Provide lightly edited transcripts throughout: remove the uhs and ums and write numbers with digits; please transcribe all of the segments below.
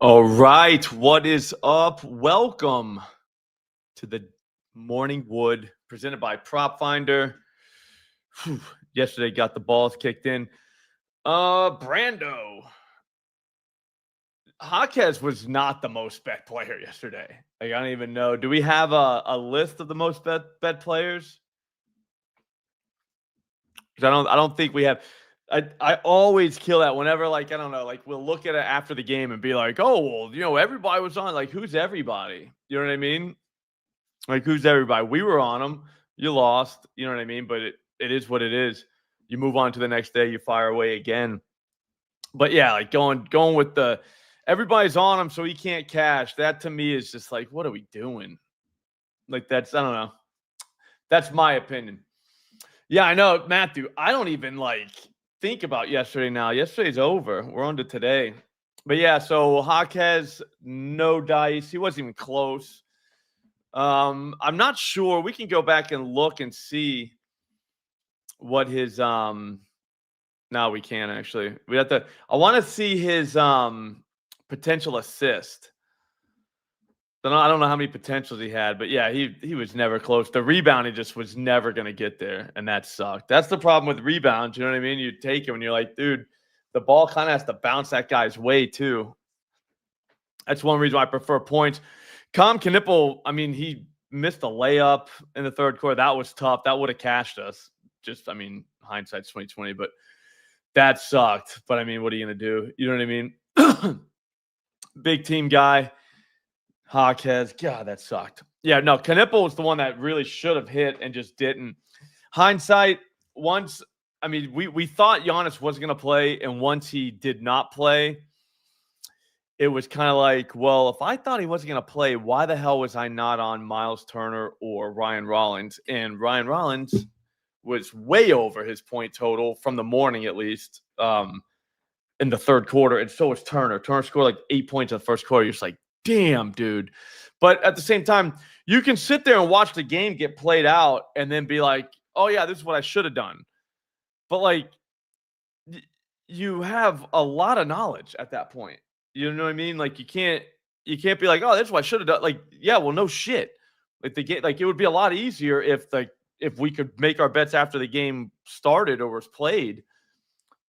All right, what is up? Welcome to the Morning Wood presented by PropFinder. Whew, yesterday got the balls kicked in. Brando. Jaquez was not the most bet player yesterday. Like, I don't even know. Do we have a list of the most bet players? 'Cause I don't think we have. I always kill that whenever, like, I don't know, like, we'll look at it after the game and be like, oh, well, everybody was on. Like, who's everybody? You know what I mean? Like, who's everybody? We were on them. You lost. You know what I mean? But it is what it is. You move on to the next day. You fire away again. But yeah, like going with the everybody's on him, so he can't cash. That to me is just like, what are we doing? Like, I don't know. That's my opinion. Yeah, I know, Matthew. I don't even like think about yesterday now. Yesterday's over. We're on to today. But yeah, so Jaquez, no dice. He wasn't even close. I'm not sure. We can go back and look and see what his no, we can't actually. We have to I want to see his potential assist. I don't know how many potentials he had, but yeah, he was never close. The rebound, he just was never gonna get there, and that sucked. That's the problem with rebounds, you know what I mean? You take him and you're like, dude, the ball kind of has to bounce that guy's way too. That's one reason why I prefer points. Knipple, I mean, he missed a layup in the third quarter. That was tough. That would have cashed us. Just, I mean, hindsight's 2020, but that sucked. But I mean, what are you gonna do? You know what I mean? Big team guy. Jaquez, God, that sucked. Yeah, no, Knipple was the one that really should have hit and just didn't. Hindsight, I mean, we thought Giannis was gonna play, and once he did not play, it was kind of like, well, if I thought he wasn't going to play, why the hell was I not on Miles Turner or Ryan Rollins? And Ryan Rollins was way over his point total from the morning, at least, in the third quarter. And so was Turner. Turner scored like 8 points in the first quarter. You're just like, damn, dude. But at the same time, you can sit there and watch the game get played out and then be like, oh, yeah, this is what I should have done. But, like, you have a lot of knowledge at that point. You know what I mean? Like, you can't be like, oh, that's what I should have done. Like, yeah, well, no shit. Like, it would be a lot easier if we could make our bets after the game started or was played.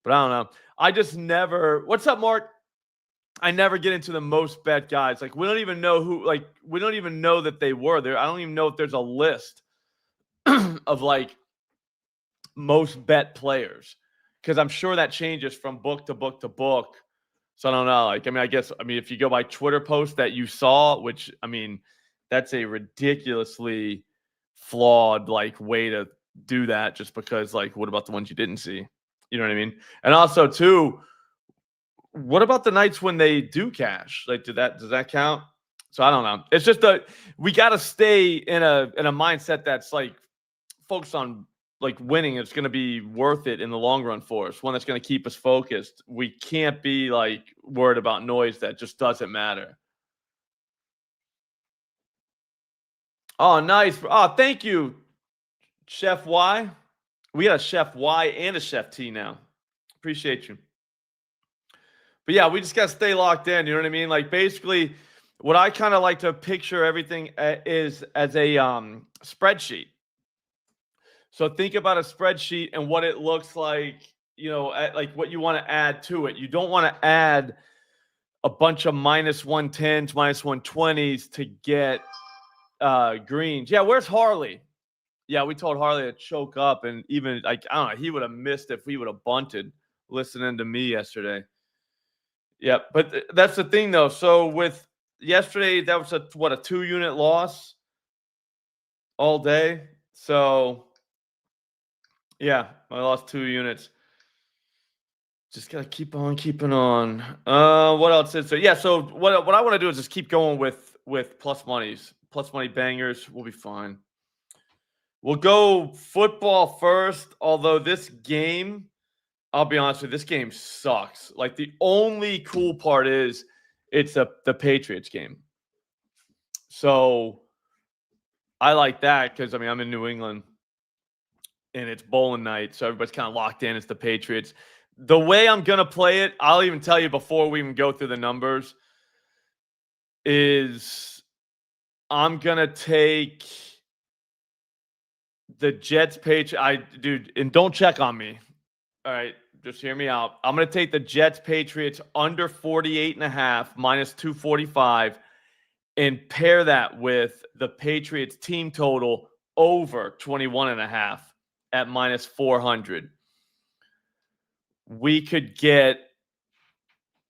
But I don't know. I just never. What's up, Mark? I never get into the most bet guys. Like, we don't even know who. Like, we don't even know that they were there. I don't even know if there's a list of like most bet players, because I'm sure that changes from book to book to book. So I don't know. Like, I mean, if you go by Twitter post that you saw, which, I mean, that's a ridiculously flawed, like, way to do that, just because, like, what about the ones you didn't see? You know what I mean? And also, too, what about the nights when they do cash? Like, does that count? So I don't know. It's just we got to stay in a mindset that's like focused on like winning. It's going to be worth it in the long run for us. One that's going to keep us focused. We can't be like worried about noise that just doesn't matter. Oh, nice. Oh, thank you, Chef Y. We got a Chef Y and a Chef T now. Appreciate you. But yeah, we just got to stay locked in. You know what I mean? Like, basically, what I kind of like to picture everything is as a spreadsheet. So think about a spreadsheet and what it looks like, like what you want to add to it. You don't want to add a bunch of minus 110s, minus 120s to get greens. Yeah, where's Harley? Yeah, we told Harley to choke up, and even, like, I don't know, he would have missed if we would have bunted listening to me yesterday. Yeah, but that's the thing, though. So with yesterday, that was a 2-unit loss all day. So yeah, I lost 2 units. Just gotta keep on keeping on. What else is there? Yeah, so what I want to do is just keep going with plus money bangers. We'll be fine. We'll go football first. Although this game, I'll be honest with you, this game sucks. Like, the only cool part is it's the Patriots game. So I like that because, I mean, I'm in New England and it's bowling night, so everybody's kind of locked in. It's the Patriots. The way I'm going to play it, I'll even tell you before we even go through the numbers. is I'm gonna take the Jets dude, and don't check on me. All right, just hear me out. I'm gonna take the Jets Patriots under 48.5 minus 245 and pair that with the Patriots team total over 21.5 at minus 400. We could get,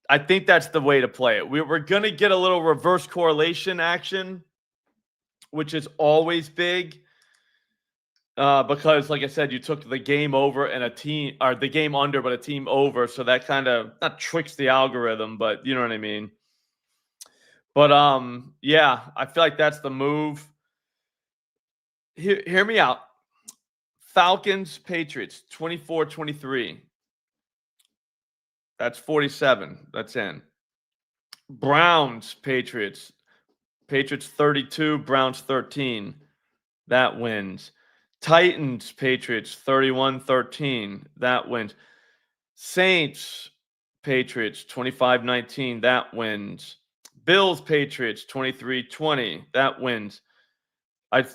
I think that's the way to play it. We're going to get a little reverse correlation action, which is always big because, like I said, you took the game over and the game under, but a team over. So that kind of not tricks the algorithm, but you know what I mean? But yeah, I feel like that's the move. Hear me out. Falcons, Patriots, 24-23. That's 47. That's in. Browns, Patriots. Patriots 32, Browns 13. That wins. Titans, Patriots 31-13. That wins. Saints, Patriots 25-19. That wins. Bills, Patriots 23-20. That wins.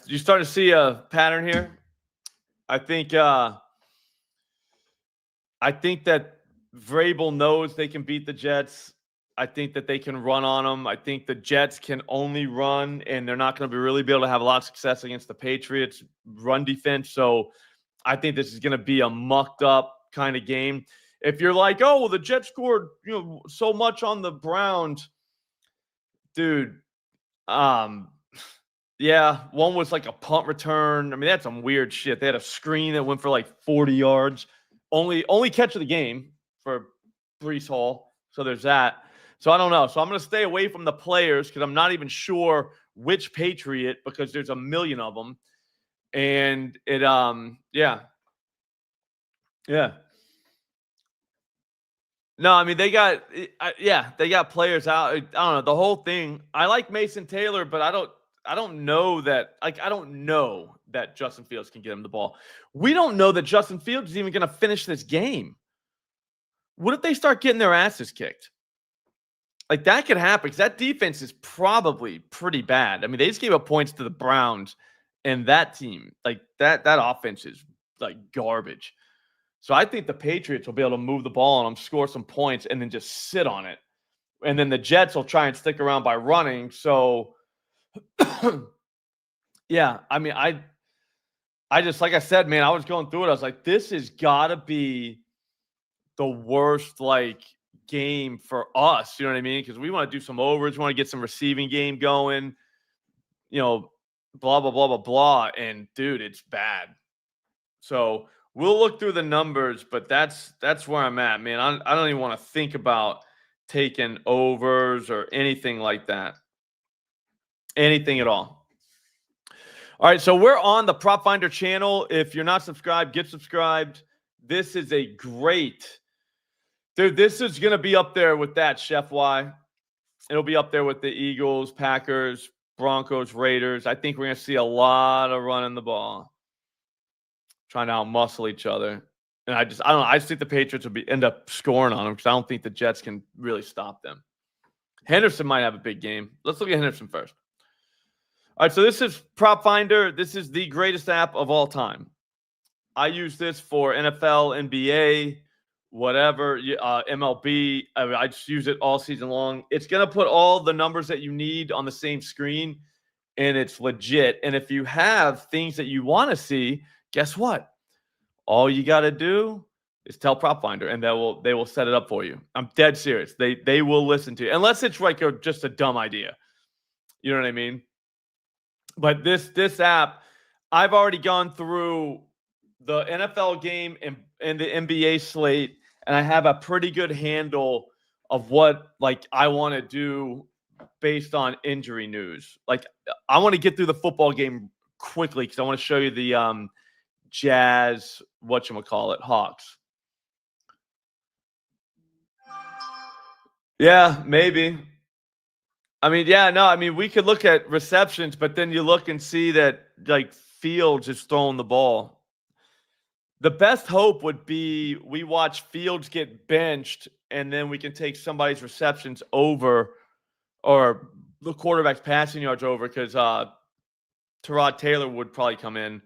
You start to see a pattern here. I think that Vrabel knows they can beat the Jets. I think that they can run on them. I think the Jets can only run, and they're not going to really be able to have a lot of success against the Patriots run defense. So I think this is going to be a mucked up kind of game. If you're like, oh, well, the Jets scored, so much on the Browns, dude. Yeah, one was like a punt return. I mean, they had some weird shit. They had a screen that went for like 40 yards. Only catch of the game for Breece Hall. So there's that. So I don't know. So I'm going to stay away from the players because I'm not even sure which Patriot because there's a million of them. And it, yeah. No, I mean, they got players out. I don't know. The whole thing, I like Mason Taylor, but I don't know that, I don't know that Justin Fields can get him the ball. We don't know that Justin Fields is even going to finish this game. What if they start getting their asses kicked? Like, that could happen because that defense is probably pretty bad. I mean, they just gave up points to the Browns, and that team, like that offense is like garbage. So I think the Patriots will be able to move the ball on them, score some points, and then just sit on it. And then the Jets will try and stick around by running. So, yeah, I mean, I just, like I said, man, I was going through it. I was like, this has got to be the worst, like, game for us. You know what I mean? Because we want to do some overs. We want to get some receiving game going, blah, blah, blah, blah, blah. And, dude, it's bad. So we'll look through the numbers, but that's where I'm at, man. I don't even want to think about taking overs or anything like that. Anything at all. All right, so we're on the PropFinder channel. If you're not subscribed, get subscribed. This is a great, dude, this is going to be up there with that, Chef Y. It'll be up there with the Eagles, Packers, Broncos, Raiders. I think we're going to see a lot of running the ball, trying to out-muscle each other. And I don't know. I just think the Patriots will end up scoring on them because I don't think the Jets can really stop them. Henderson might have a big game. Let's look at Henderson first. All right, so this is PropFinder. This is the greatest app of all time. I use this for NFL, NBA, whatever, MLB. I just use it all season long. It's going to put all the numbers that you need on the same screen, and it's legit. And if you have things that you want to see, guess what? All you got to do is tell PropFinder, and they will set it up for you. I'm dead serious. They will listen to you, unless it's like just a dumb idea. You know what I mean? But this app, I've already gone through the NFL game and the NBA slate, and I have a pretty good handle of what like I want to do based on injury news. Like, I want to get through the football game quickly because I want to show you the Jazz, Hawks. Yeah, maybe. I mean, yeah, no, I mean, we could look at receptions, but then you look and see that, like, Fields is throwing the ball. The best hope would be we watch Fields get benched, and then we can take somebody's receptions over or the quarterback's passing yards over because Tyrod Taylor would probably come in.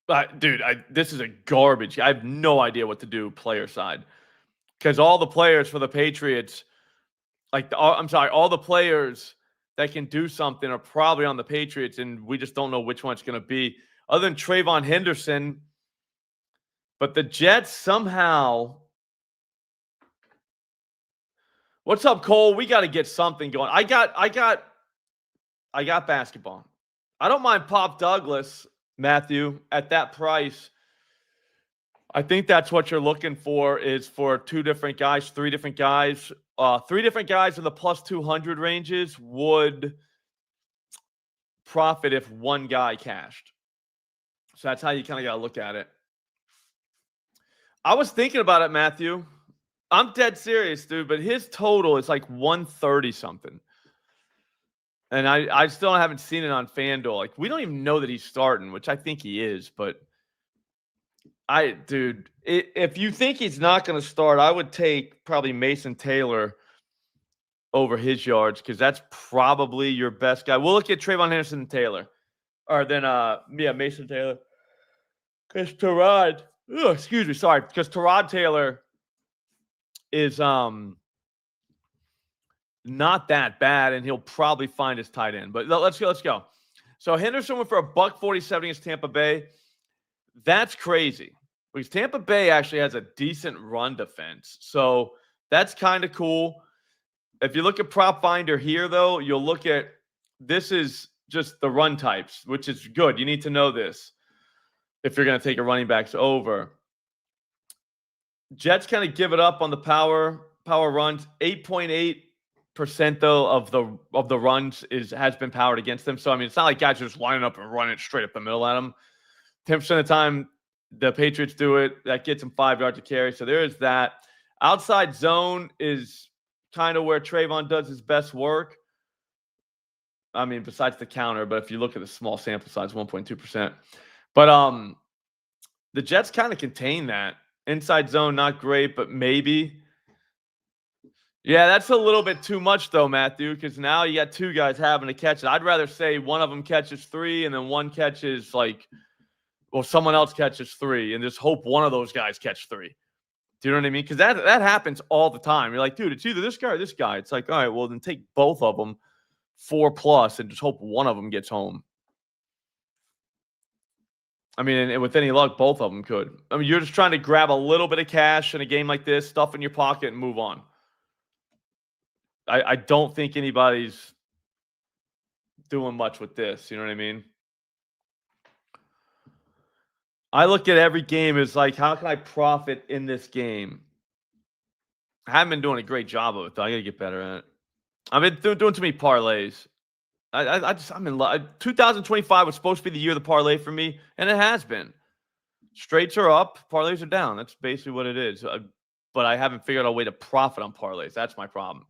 But dude, this is a garbage. I have no idea what to do player side because all the players for the Patriots, I'm sorry, all the players that can do something are probably on the Patriots, and we just don't know which one it's going to be. Other than Trayvon Henderson, but the Jets somehow. What's up, Cole? We got to get something going. I got basketball. I don't mind Pop Douglas, Matthew, at that price. I think that's what you're looking for is for two different guys, three different guys. Three different guys in the plus 200 ranges would profit if one guy cashed. So that's how you kind of got to look at it. I was thinking about it, Matthew. I'm dead serious, dude, but his total is like 130 something. And I still haven't seen it on FanDuel. Like, we don't even know that he's starting, which I think he is. But, if you think he's not going to start, I would take probably Mason Taylor over his yards because that's probably your best guy. We'll look at Trayvon Henderson and Taylor. Or then, Mason Taylor. Because Tyrod Taylor is not that bad, and he'll probably find his tight end. But let's go. So Henderson went for a $147 against Tampa Bay. That's crazy because Tampa Bay actually has a decent run defense. So that's kind of cool. If you look at PropFinder here, though, you'll look at this is just the run types, which is good. You need to know this if you're going to take a running backs over. Jets kind of give it up on the power runs. 8.8% though of the runs has been powered against them. So I mean, it's not like guys are just lining up and running straight up the middle at them. 10% of the time, the Patriots do it. That gets them 5 yards to carry. So there is that. Outside zone is kind of where Trayvon does his best work. I mean, besides the counter, but if you look at the small sample size, 1.2%. But the Jets kind of contain that. Inside zone, not great, but maybe. Yeah, that's a little bit too much, though, Matthew, because now you got two guys having to catch it. I'd rather say one of them catches 3 and then one catches someone else catches 3 and just hope one of those guys catch 3. Do you know what I mean? Because that happens all the time. You're like, dude, it's either this guy or this guy. It's like, all right, well, then take both of them 4+ and just hope one of them gets home. I mean, and with any luck, both of them could. I mean, you're just trying to grab a little bit of cash in a game like this, stuff in your pocket, and move on. I don't think anybody's doing much with this. You know what I mean? I look at every game as like, how can I profit in this game? I haven't been doing a great job of it, though. I got to get better at it. I've been doing too many parlays. I'm in love. 2025 was supposed to be the year of the parlay for me, and it has been. Straights are up, parlays are down. That's basically what it is. But I haven't figured out a way to profit on parlays. That's my problem.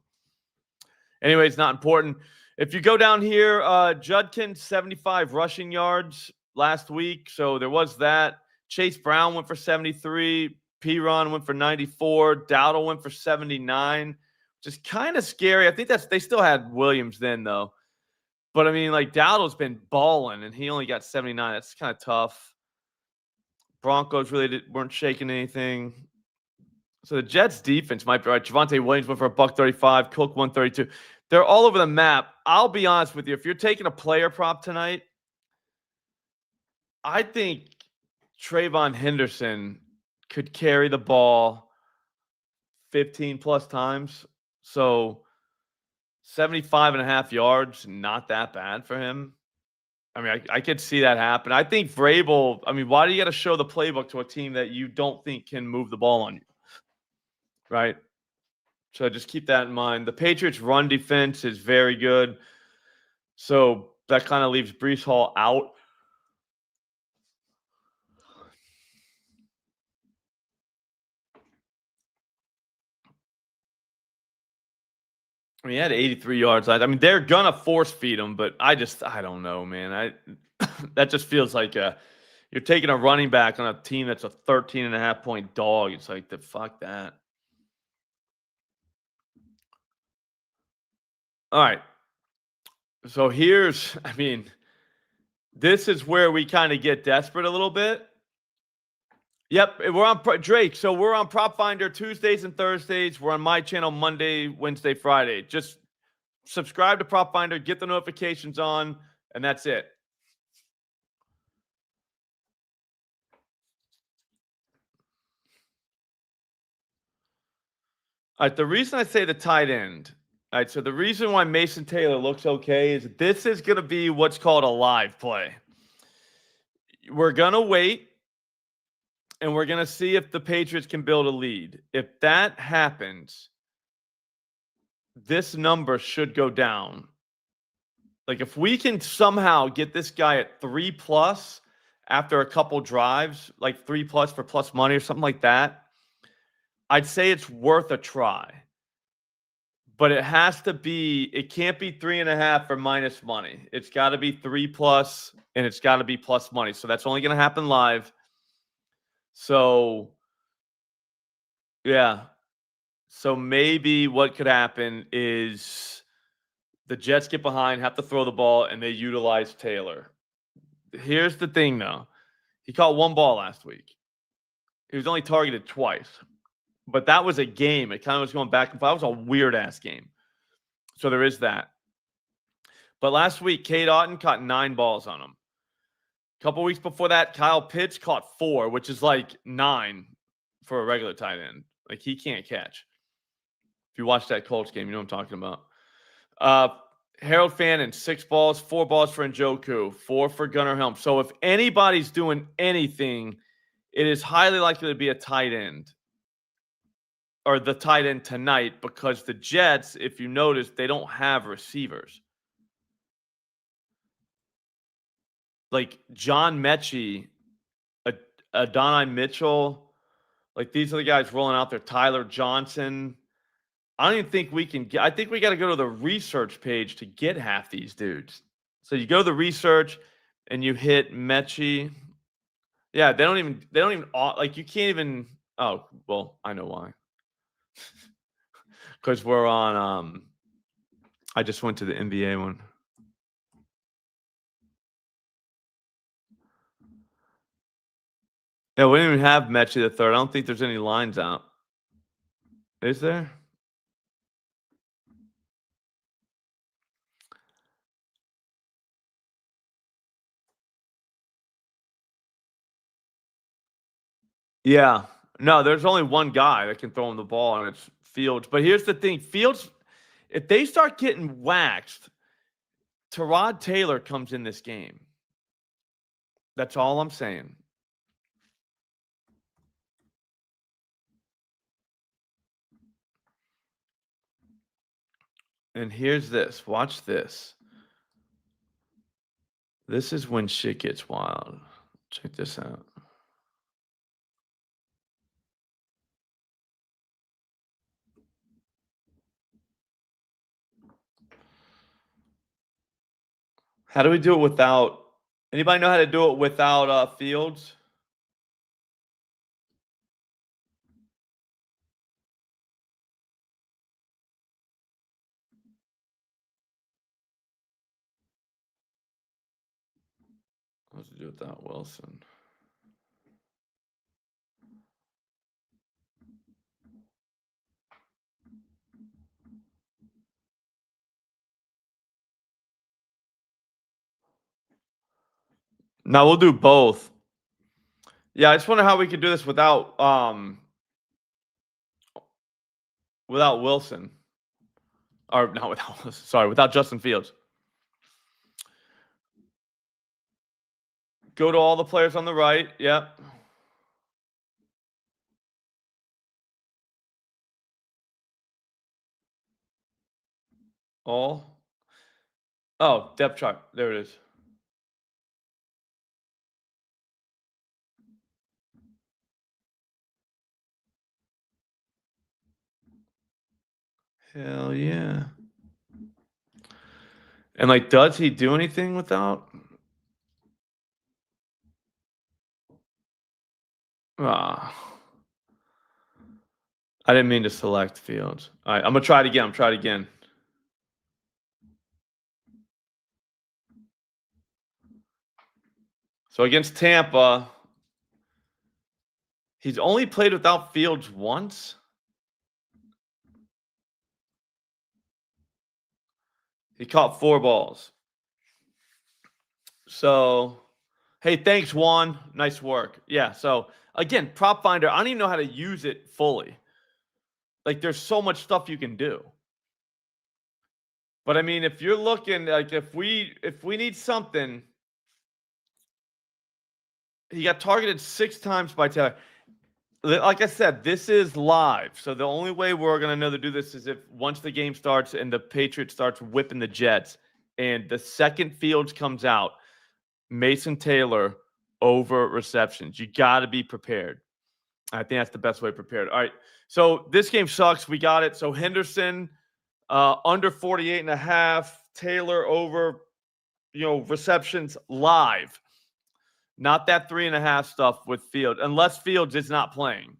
Anyway, it's not important. If you go down here, Judkins, 75 rushing yards last week. So there was that. Chase Brown went for 73. Piron went for 94. Dowdle went for 79, which is kind of scary. I think they still had Williams then, though. But, I mean, like, Dowdle's been balling, and he only got 79. That's kind of tough. Broncos really weren't shaking anything. So the Jets' defense might be right. Javonte Williams went for a $135. Cook 132. They're all over the map. I'll be honest with you. If you're taking a player prop tonight, I think Trayvon Henderson could carry the ball 15+ times. So 75.5 yards, not that bad for him. I mean, I could see that happen. I think Vrabel, I mean, why do you got to show the playbook to a team that you don't think can move the ball on you? Right? So just keep that in mind. The Patriots' run defense is very good. So that kind of leaves Breece Hall out. I mean, he had 83 yards. I mean, they're going to force feed him, but I don't know, man. That just feels like you're taking a running back on a team that's a 13.5-point dog. It's like, fuck that. All right. So here's, I mean, this is where we kind of get desperate a little bit. Yep, we're on Drake. So we're on PropFinder Tuesdays and Thursdays. We're on my channel Monday, Wednesday, Friday. Just subscribe to PropFinder, get the notifications on, and that's it. All right, the reason I say the tight end, all right, so the reason why Mason Taylor looks okay is this is going to be what's called a live play. We're going to wait and we're going to see if the Patriots can build a lead. If that happens, this number should go down. Like if we can somehow get this guy at 3+ after a couple drives, like 3+ for plus money or something like that, I'd say it's worth a try. But it has to be, it can't be 3.5 for minus money. It's got to be 3+ and it's got to be plus money. So that's only going to happen live. So, yeah. So maybe what could happen is the Jets get behind, have to throw the ball, and they utilize Taylor. Here's the thing, though. He caught one ball last week. He was only targeted twice. But that was a game. It kind of was going back and forth. That was a weird-ass game. So there is that. But last week, Cade Otton caught 9 balls on him. A couple weeks before that, Kyle Pitts caught 4, which is like 9 for a regular tight end. Like, he can't catch. If you watch that Colts game, you know what I'm talking about. Harold Fannin, 6 balls, 4 balls for Njoku, 4 for Gunnar Helm. So if anybody's doing anything, it is highly likely to be a tight end. Or the tight end tonight, because the Jets, if you notice, they don't have receivers. Like John Mechie, Adonai Mitchell, like these are the guys rolling out there. Tyler Johnson. I don't even think we can get. I think we got to go to the research page to get half these dudes. So you go to the research and you hit Mechie. Yeah, they don't even like you can't even. Oh, well, I know why. Because we're on. I just went to the NBA one. Yeah, we didn't even have Mechie the third. I don't think there's any lines out. Is there? Yeah. No, there's only one guy that can throw him the ball, and it's Fields. But here's the thing. Fields, if they start getting waxed, Tyrod Taylor comes in this game. That's all I'm saying. And here's this. Watch this. This is when shit gets wild. Check this out. How do we do it without anybody know how to do it without Fields? Let's do it without Wilson. No, we'll do both. Yeah, I just wonder how we could do this without Wilson. Or not without Wilson. Sorry, without Justin Fields. Go to all the players on the right. Yep. All. Oh, depth chart. There it is. Hell yeah. And like, does he do anything without? Ah. I didn't mean to select Fields. All right, I'm gonna try it again. So against Tampa, he's only played without Fields once. He caught 4 balls. So, hey, thanks, Juan. Nice work. Yeah. So again, PropFinder, I don't even know how to use it fully. Like, there's so much stuff you can do. But I mean, if you're looking like if we need something, he got targeted 6 times by Taylor. Like I said, this is live. So the only way we're going to know to do this is if once the game starts and the Patriots starts whipping the Jets and the second Fields comes out, Mason Taylor over receptions. You got to be prepared. I think that's the best way prepared. All right. So this game sucks. We got it. So Henderson under 48.5, Taylor over, receptions live. Not that 3.5 stuff with Fields, unless Fields is not playing.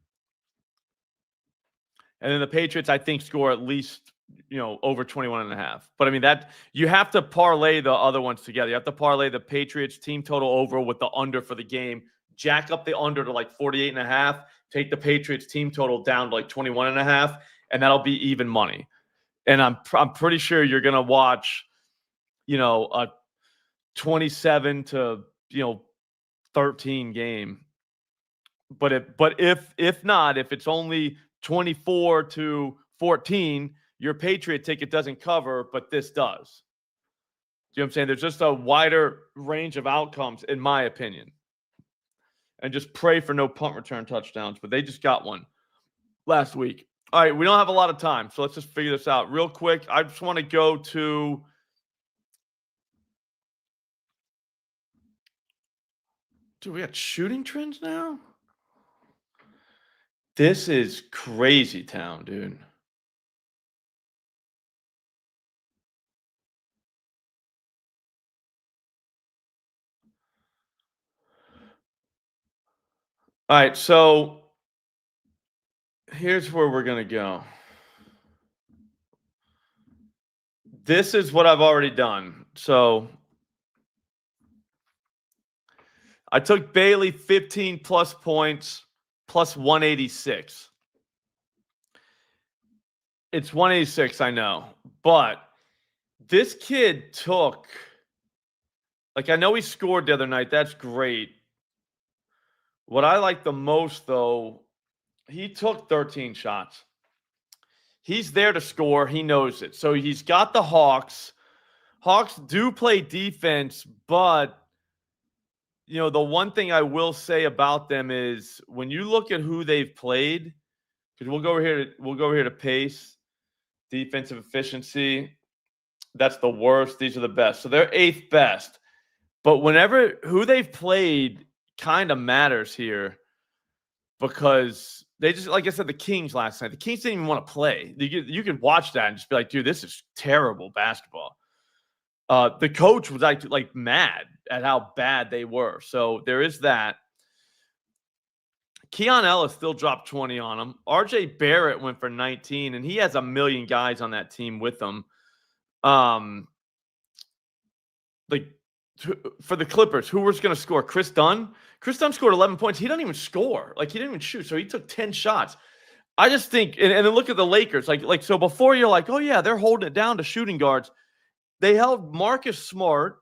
And then the Patriots, I think, score at least, over 21.5. But I mean, that you have to parlay the other ones together. You have to parlay the Patriots team total over with the under for the game, jack up the under to like 48.5, take the Patriots team total down to like 21.5, and that'll be even money. And I'm pretty sure you're gonna watch, a 27 to 13 game. But if not, if it's only 24 to 14, your Patriot ticket doesn't cover, but this does. You know what I'm saying? There's just a wider range of outcomes, in my opinion. And just pray for no punt return touchdowns, but they just got one last week. All right, we don't have a lot of time, so let's just figure this out real quick. I just want to go to dude, we got shooting trends now? This is crazy town, dude. All right, so here's where we're going to go. This is what I've already done. So I took Bailey 15 plus points plus 186. It's 186, I know. But this kid took, I know he scored the other night. That's great. What I like the most, though, he took 13 shots. He's there to score. He knows it. So he's got the Hawks. Hawks do play defense, but the one thing I will say about them is when you look at who they've played, because we'll go over here to pace, defensive efficiency. That's the worst. These are the best. So they're 8th best. But whenever who they've played kind of matters here because they just, like I said, the Kings last night. The Kings didn't even want to play. You could watch that and just be like, dude, this is terrible basketball. The coach was like mad at how bad they were. So there is that. Keon Ellis still dropped 20 on him. RJ Barrett went for 19, and he has a million guys on that team with him. For the Clippers, who was going to score? Chris Dunn? Chris Dunn scored 11 points. He doesn't even score. He didn't even shoot. So he took 10 shots. I just think, and then look at the Lakers. So before you're like, oh, yeah, they're holding it down to shooting guards. They held Marcus Smart,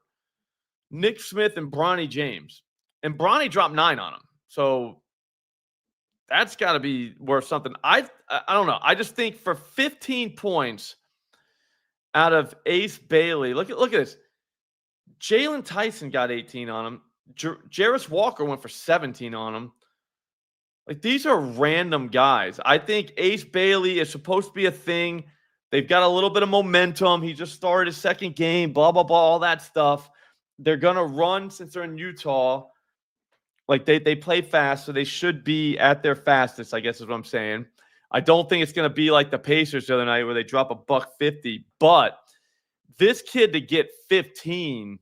Nick Smith, and Bronny James. And Bronny dropped 9 on him. So that's got to be worth something. I don't know. I just think for 15 points out of Ace Bailey, look at this. Jalen Tyson got 18 on him. Jarris Walker went for 17 on him. These are random guys. I think Ace Bailey is supposed to be a thing. They've got a little bit of momentum. He just started his second game, blah, blah, blah, all that stuff. They're going to run since they're in Utah. They play fast, so they should be at their fastest, I guess is what I'm saying. I don't think it's going to be like the Pacers the other night where they drop $150. But this kid to get 15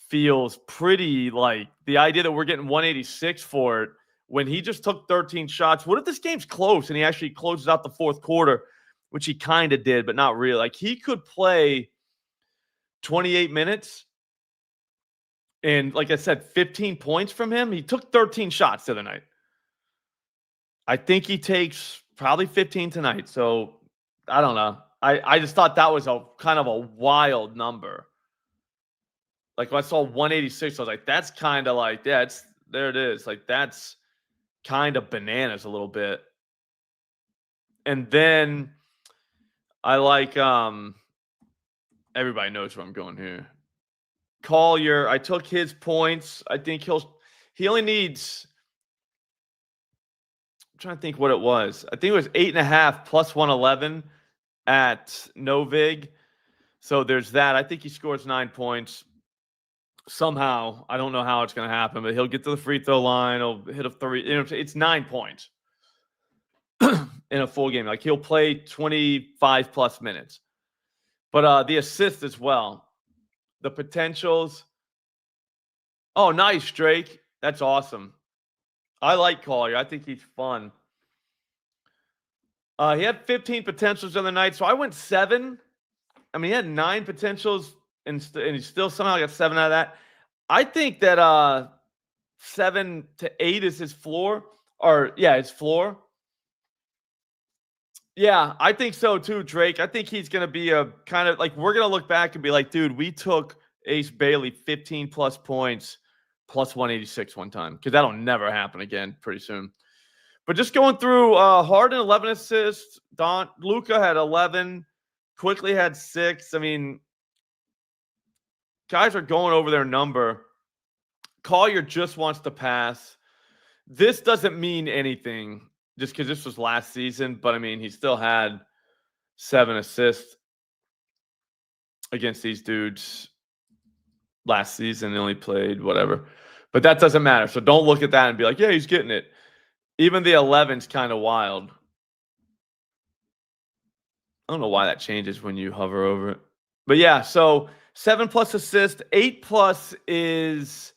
feels pretty the idea that we're getting 186 for it when he just took 13 shots. What if this game's close and he actually closes out the fourth quarter, which he kind of did, but not really. He could play 28 minutes And like I said, 15 points from him. He took 13 shots the other night. I think he takes probably 15 tonight. So I don't know. I just thought that was a kind of a wild number. Like when I saw 186, I was like, that's kind of like, yeah, it's there it is. Like that's kind of bananas a little bit. And then I like everybody knows where I'm going here. Collier, I took his points. I think he only needs, I'm trying to think what it was. I think it was 8.5 plus 111 at Novig. So there's that. I think he scores 9 points. Somehow, I don't know how it's going to happen, but he'll get to the free throw line. He'll hit a three. It's 9 points in a full game. Like he'll play 25 plus minutes. But the assist as well. The potentials. Oh, nice, Drake. That's awesome. I like Collier. I think he's fun. He had 15 potentials the other night, so I went 7. I mean, he had 9 potentials, and he still somehow got 7 out of that. I think that 7 to 8 is his floor. Or, yeah, his floor. Yeah, I think so too, Drake. I think he's going to be a kind of like, we're going to look back and be like, dude, we took Ace Bailey 15 plus points plus 186 one time, because that'll never happen again pretty soon. But just going through, Harden 11 assists, Luka had 11, Quickly had 6. I mean, guys are going over their number. Collier just wants to pass. This doesn't mean anything just because this was last season, but I mean, he still had 7 assists against these dudes last season. He only played whatever, but that doesn't matter. So don't look at that and be like, yeah, he's getting it. Even the 11's kind of wild. I don't know why that changes when you hover over it. But yeah, so 7 plus assist, 8 plus is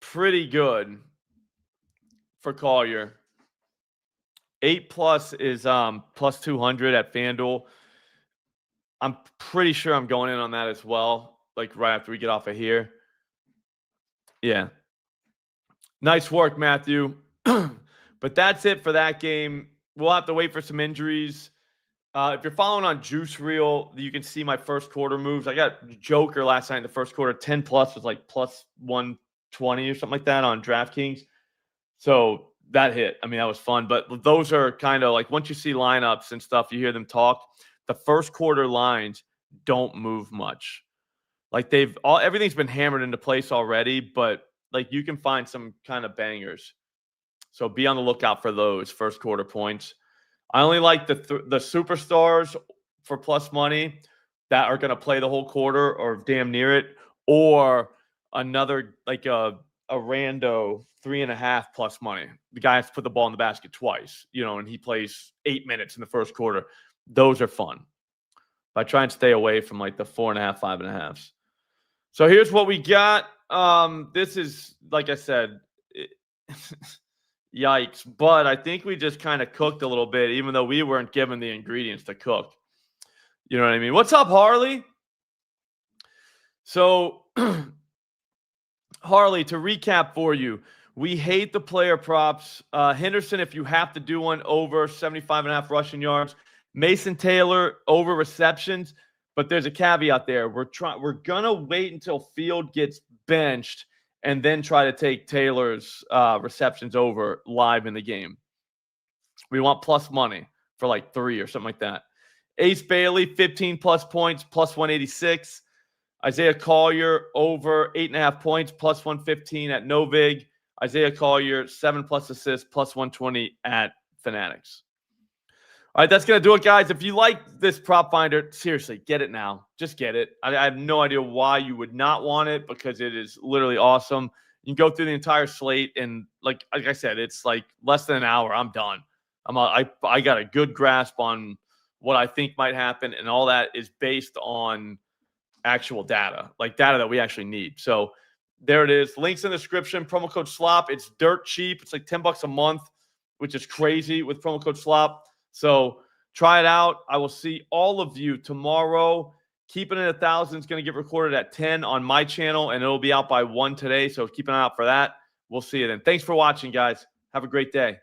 pretty good for Collier. 8 plus is plus 200 at FanDuel. I'm pretty sure I'm going in on that as well, like right after we get off of here. Yeah. Nice work, Matthew. But that's it for that game. We'll have to wait for some injuries. If you're following on Juice Reel, you can see my first quarter moves. I got Joker last night in the first quarter. 10 plus was like plus 120 or something like that on DraftKings. So that hit. I mean, that was fun. But those are kind of like, once you see lineups and stuff, you hear them talk. The first quarter lines don't move much. Like everything's been hammered into place already, but like you can find some kind of bangers. So be on the lookout for those first quarter points. I only like the superstars for plus money that are going to play the whole quarter or damn near it, or another like a rando 3.5 plus money. The guy has to put the ball in the basket twice, and he plays 8 minutes in the first quarter. Those are fun. But I try and stay away from like the 4.5, 5.5s. So here's what we got. This is, like I said, yikes. But I think we just kind of cooked a little bit, even though we weren't given the ingredients to cook. You know what I mean? What's up, Harley? So, Harley, to recap for you, we hate the player props. Henderson, if you have to do one, over 75.5 rushing yards. Mason Taylor, over receptions. But there's a caveat there. We're going to wait until Field gets benched and then try to take Taylor's receptions over live in the game. We want plus money for like 3 or something like that. Ace Bailey, 15 plus points, plus 186. Isaiah Collier, over 8.5 points, plus 115 at Novig. Isaiah Collier, 7 plus assists, plus 120 at Fanatics. All right, that's going to do it, guys. If you like this prop finder, seriously, get it now. Just get it. I have no idea why you would not want it, because it is literally awesome. You can go through the entire slate, and like I said, it's like less than an hour. I'm done. I got a good grasp on what I think might happen, and all that is based on actual data, like data that we actually need. So there it is. Links in the description. Promo code SLOP. It's dirt cheap. It's like $10 a month, which is crazy with promo code SLOP. So try it out. I will see all of you tomorrow. Keeping It 1,000 is going to get recorded at 10 on my channel, and it'll be out by 1 today. So keep an eye out for that. We'll see you then. Thanks for watching, guys. Have a great day.